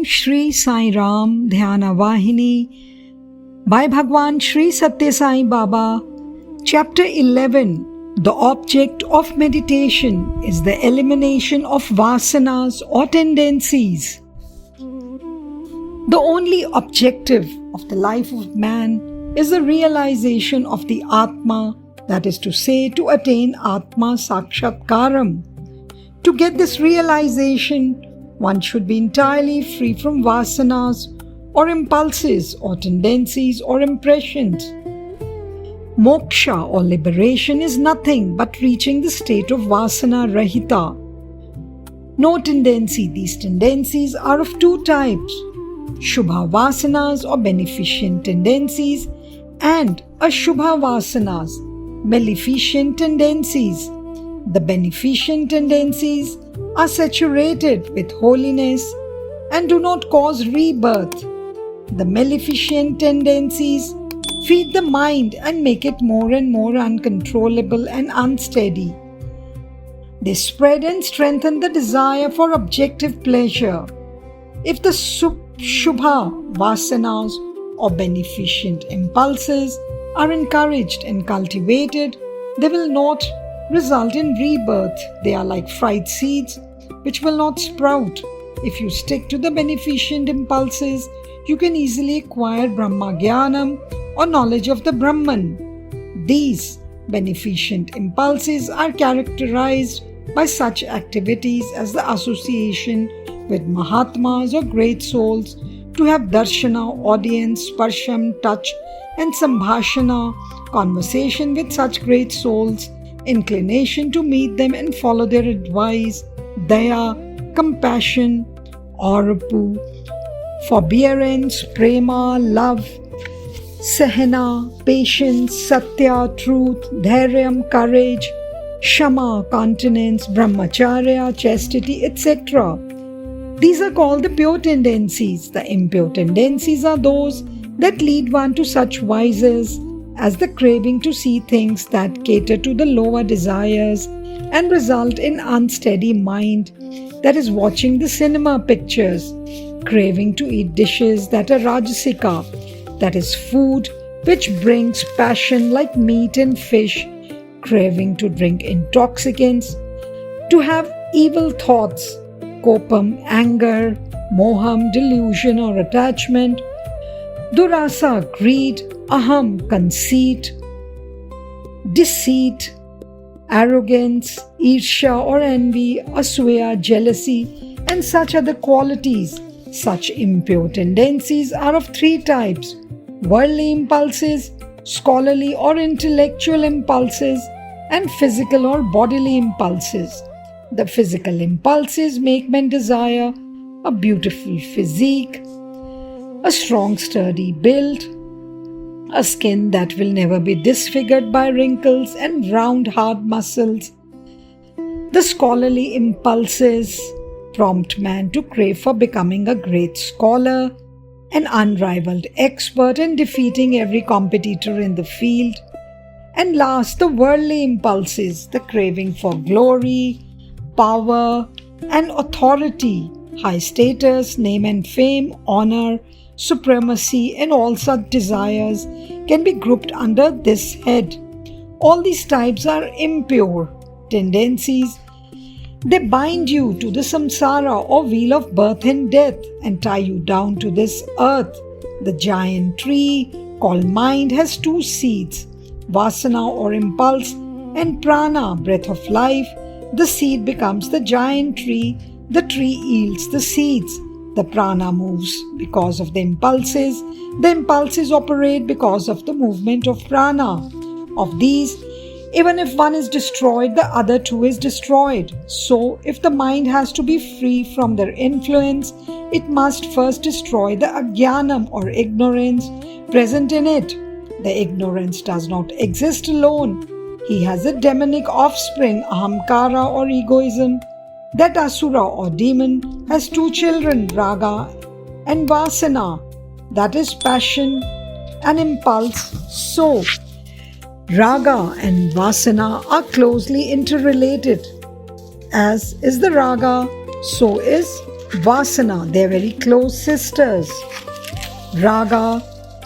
Om Shri Sai Ram Dhyana Vahini by Bhagwan Shri Satya Sai Baba. Chapter 11. The object of meditation is the elimination of vasanas or tendencies. The only objective of the life of man is the realization of the Atma, that is to say, to attain Atma Sakshatkaram. To get this realization, one should be entirely free from vasanas or impulses or tendencies or impressions. Moksha or liberation is nothing but reaching the state of vasana rahita. No tendency. These tendencies are of two types: Shubha vasanas or beneficent tendencies and Ashubha vasanas, maleficent tendencies. The beneficent tendencies are saturated with holiness and do not cause rebirth. The maleficent tendencies feed the mind and make it more and more uncontrollable and unsteady. They spread and strengthen the desire for objective pleasure. If the Shubha vasanas or beneficent impulses are encouraged and cultivated, they will not result in rebirth. They are like fried seeds which will not sprout. If you stick to the beneficent impulses, you can easily acquire Brahma Jnanam or knowledge of the Brahman. These beneficent impulses are characterized by such activities as the association with Mahatmas or great souls, to have darshana, audience, sparsham, touch and sambhashana, conversation with such great souls, inclination to meet them and follow their advice, daya, compassion, aurapu, forbearance, prema, love, sahana, patience, satya, truth, dhairyam, courage, shama, continence, brahmacharya, chastity, etc. These are called the pure tendencies. The impure tendencies are those that lead one to such vices as the craving to see things that cater to the lower desires and result in unsteady mind, that is watching the cinema pictures, craving to eat dishes that are rajasika, that is food which brings passion like meat and fish, craving to drink intoxicants, to have evil thoughts, kopam, anger, moham, delusion or attachment, durasa, greed, aham, conceit, deceit, arrogance, irsha or envy, asuya, jealousy, and such other qualities. Such impure tendencies are of three types: worldly impulses, scholarly or intellectual impulses, and physical or bodily impulses. The physical impulses make men desire a beautiful physique, a strong sturdy build, a skin that will never be disfigured by wrinkles and round hard muscles. The scholarly impulses prompt man to crave for becoming a great scholar, an unrivaled expert in defeating every competitor in the field. And last, the worldly impulses, the craving for glory, power and authority, high status, name and fame, honor, supremacy, and all such desires can be grouped under this head. All these types are impure tendencies. They bind you to the samsara or wheel of birth and death and tie you down to this earth. The giant tree called mind has two seeds: vasana or impulse and prana, breath of life. The seed becomes the giant tree. The tree yields the seeds. The prana moves because of the impulses. The impulses operate because of the movement of prana. Of these, even if one is destroyed, the other too is destroyed. So, if the mind has to be free from their influence, it must first destroy the ajnanam or ignorance present in it. The ignorance does not exist alone. He has a demonic offspring, ahamkara or egoism. That asura or demon has two children, raga and vasana, that is passion and impulse. So, raga and vasana are closely interrelated. As is the raga, so is Vasana, they are very close sisters. Raga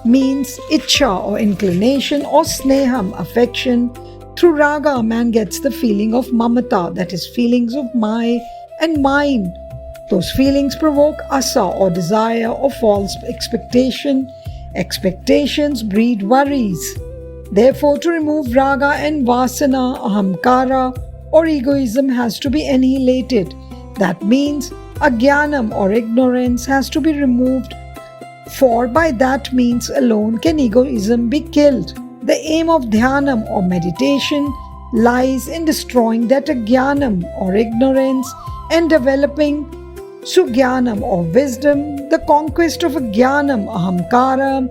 means ichcha or inclination, or sneham, affection. Through raga, a man gets the feeling of mamata, that is, feelings of my and mine. Those feelings provoke asa or desire or false expectation. Expectations breed worries. Therefore, to remove raga and vasana, ahamkara or egoism has to be annihilated. That means ajnanam or ignorance has to be removed, for by that means alone can egoism be killed. The aim of dhyanam or meditation lies in destroying that ajnanam or ignorance and developing sugyanam or wisdom. The conquest of ajnanam, ahamkara,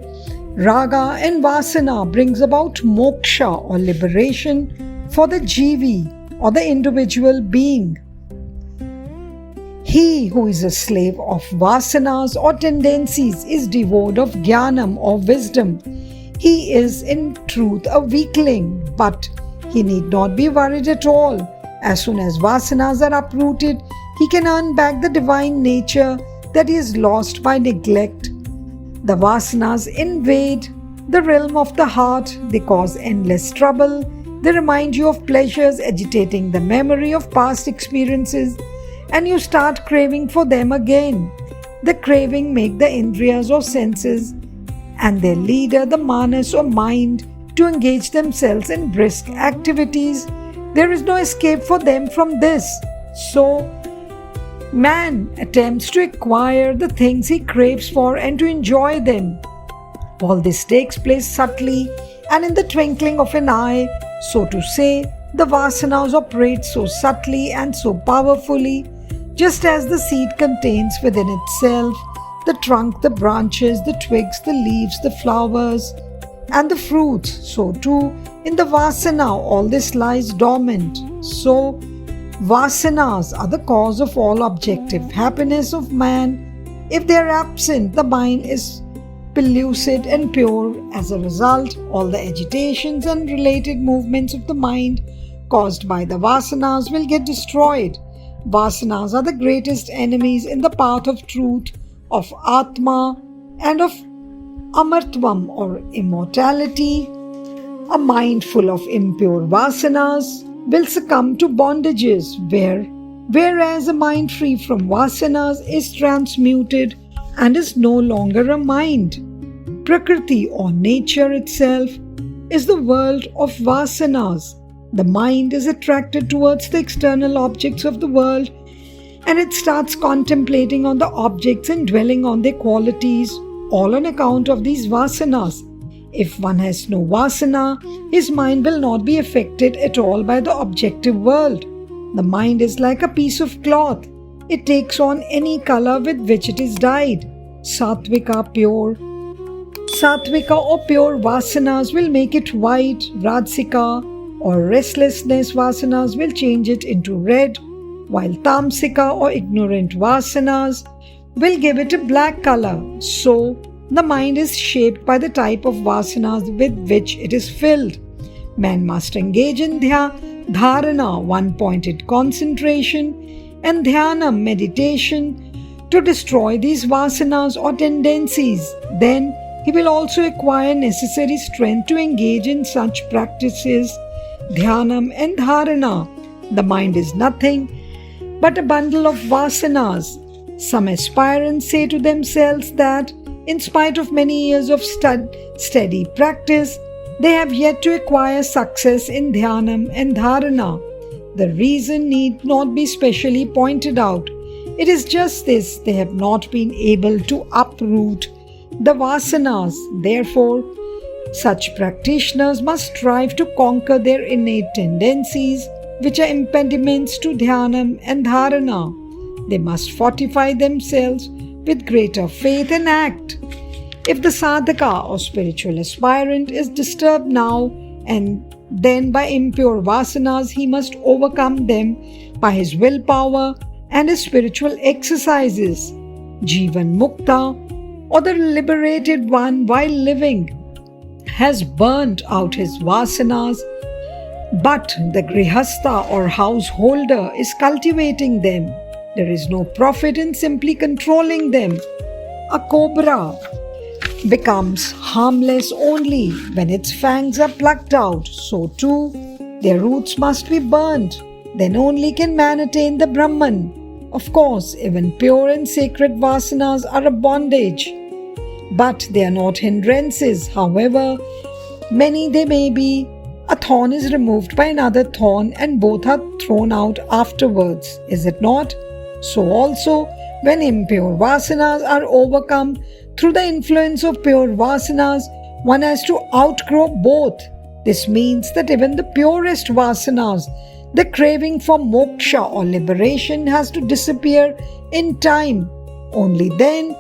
raga and vasana brings about moksha or liberation for the jivi or the individual being. He who is a slave of vasanas or tendencies is devoid of jnanam or wisdom. He is in truth a weakling, but he need not be worried at all. As soon as vasanas are uprooted, he can earn back the divine nature that he has lost by neglect. The vasanas invade the realm of the heart. They cause endless trouble. They remind you of pleasures, agitating the memory of past experiences, and you start craving for them again. The craving make the indriyas or senses and their leader, the manas or mind, to engage themselves in brisk activities. There is no escape for them from this. So, man attempts to acquire the things he craves for and to enjoy them. All this takes place subtly and in the twinkling of an eye. So to say, the vasanas operate so subtly and so powerfully, just as the seed contains within itself the trunk, the branches, the twigs, the leaves, the flowers, and the fruits. So too, in the vasana, all this lies dormant. So, vasanas are the cause of all objective happiness of man. If they are absent, the mind is pellucid and pure. As a result, all the agitations and related movements of the mind caused by the vasanas will get destroyed. Vasanas are the greatest enemies in the path of truth, of Atma, and of Amartvam or immortality. A mind full of impure vasanas will succumb to bondages, whereas a mind free from vasanas is transmuted and is no longer a mind. Prakriti or nature itself is the world of vasanas. The mind is attracted towards the external objects of the world, and it starts contemplating on the objects and dwelling on their qualities, all on account of these vasanas. If one has no vasana, his mind will not be affected at all by the objective world. The mind is like a piece of cloth. It takes on any color with which it is dyed. Satvika or pure vasanas will make it white. Rajsika or restlessness vasanas will change it into red, while tamsika or ignorant vasanas will give it a black color. So, the mind is shaped by the type of vasanas with which it is filled. Man must engage in dharana, one-pointed concentration, and dhyana, meditation, to destroy these vasanas or tendencies. Then he will also acquire necessary strength to engage in such practices, dhyanam and dharana. The mind is nothing but a bundle of vasanas. Some aspirants say to themselves that in spite of many years of steady practice, they have yet to acquire success in dhyanam and dharana. The reason need not be specially pointed out. It is just this: they have not been able to uproot the vasanas. Therefore, such practitioners must strive to conquer their innate tendencies, which are impediments to dhyanam and dharana. They must fortify themselves with greater faith and act. If the sadhaka or spiritual aspirant is disturbed now and then by impure vasanas, he must overcome them by his willpower and his spiritual exercises. Jivan Mukta, or the liberated one while living, has burnt out his vasanas, but the grihastha or householder is cultivating them. There is no profit in simply controlling them. A cobra becomes harmless only when its fangs are plucked out. So too, their roots must be burnt. Then only can man attain the Brahman. Of course, even pure and sacred vasanas are a bondage, but they are not hindrances. However many they may be, a thorn is removed by another thorn and both are thrown out afterwards, is it not? So also, when impure vasanas are overcome through the influence of pure vasanas, one has to outgrow both. This means that even the purest vasanas, the craving for moksha or liberation, has to disappear in time. Only then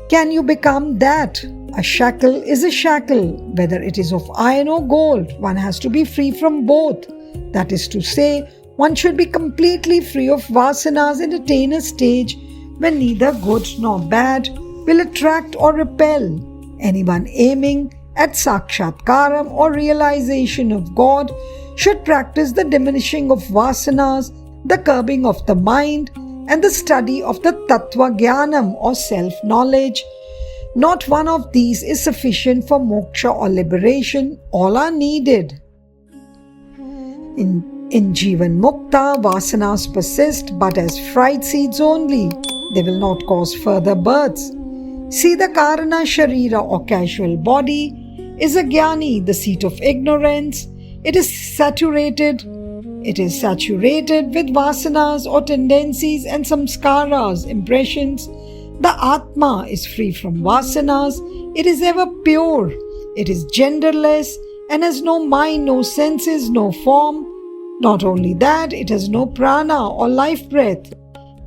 can you become that. A shackle is a shackle, whether it is of iron or gold. One has to be free from both. That is to say, one should be completely free of vasanas and attain a stage when neither good nor bad will attract or repel. Anyone aiming at sakshatkaram or realization of God should practice the diminishing of vasanas, the curbing of the mind, and the study of the tattva jnanam or self-knowledge. Not one of these is sufficient for moksha or liberation. All are needed. In Jivan Mukta, vasanas persist but as fried seeds only. They will not cause further births. See, the Karana Sharira or casual body is a jnani, the seat of ignorance. It is saturated with vasanas or tendencies and samskaras, impressions. The Atma is free from vasanas. It is ever pure. It is genderless and has no mind, no senses, no form. Not only that, it has no prana or life breath.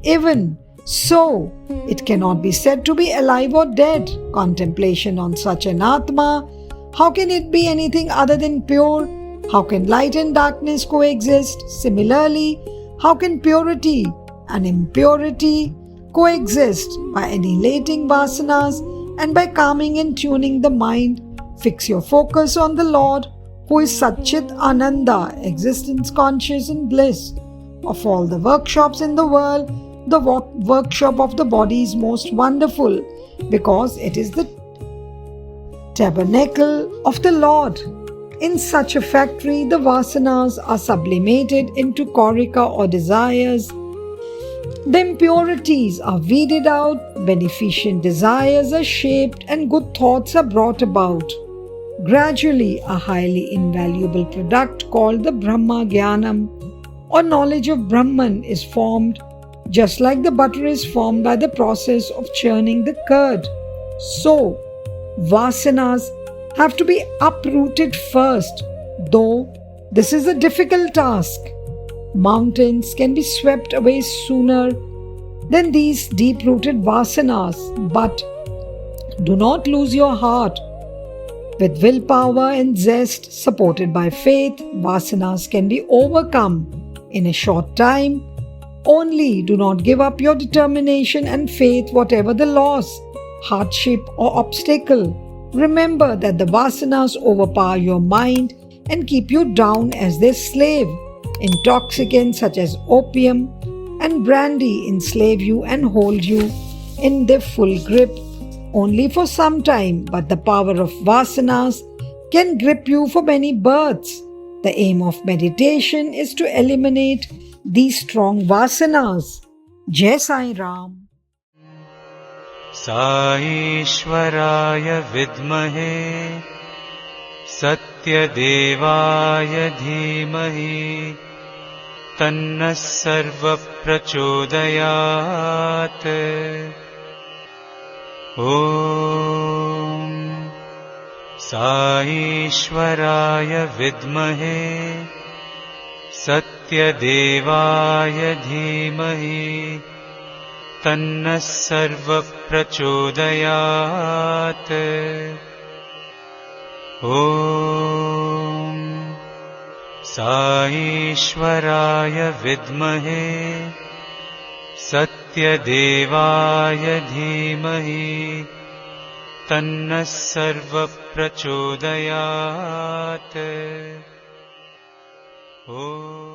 Even so, it cannot be said to be alive or dead. Contemplation on such an Atma, how can it be anything other than pure? How can light and darkness coexist? Similarly, how can purity and impurity coexist? By annihilating vasanas and by calming and tuning the mind, fix your focus on the Lord, who is Satchit Ananda, existence, conscious and bliss. Of all the workshops in the world, the workshop of the body is most wonderful because it is the tabernacle of the Lord. In such a factory, the vasanas are sublimated into korika or desires. The impurities are weeded out, beneficent desires are shaped, and good thoughts are brought about. Gradually, a highly invaluable product called the Brahma Jnanam or knowledge of Brahman is formed, just like the butter is formed by the process of churning the curd. So, vasanas have to be uprooted first, though this is a difficult task. Mountains can be swept away sooner than these deep-rooted vasanas, but do not lose your heart. With willpower and zest, supported by faith, vasanas can be overcome in a short time. Only do not give up your determination and faith, whatever the loss, hardship, or obstacle. Remember that the vasanas overpower your mind and keep you down as their slave. Intoxicants such as opium and brandy enslave you and hold you in their full grip only for some time, but the power of vasanas can grip you for many births. The aim of meditation is to eliminate these strong vasanas. Jai Sai Ram. साईश्वराय विद्महे सत्यदेवाय धीमहि तन्नः सर्वप्रचोदयात्। ॐ साईश्वराय विद्महे सत्यदेवाय धीमहि तन्नः सर्वप्रचोदयात्। ॐ साईश्वराय विद्महे सत्यदेवाय धीमहि तन्नः सर्वप्रचोदयात्। ॐ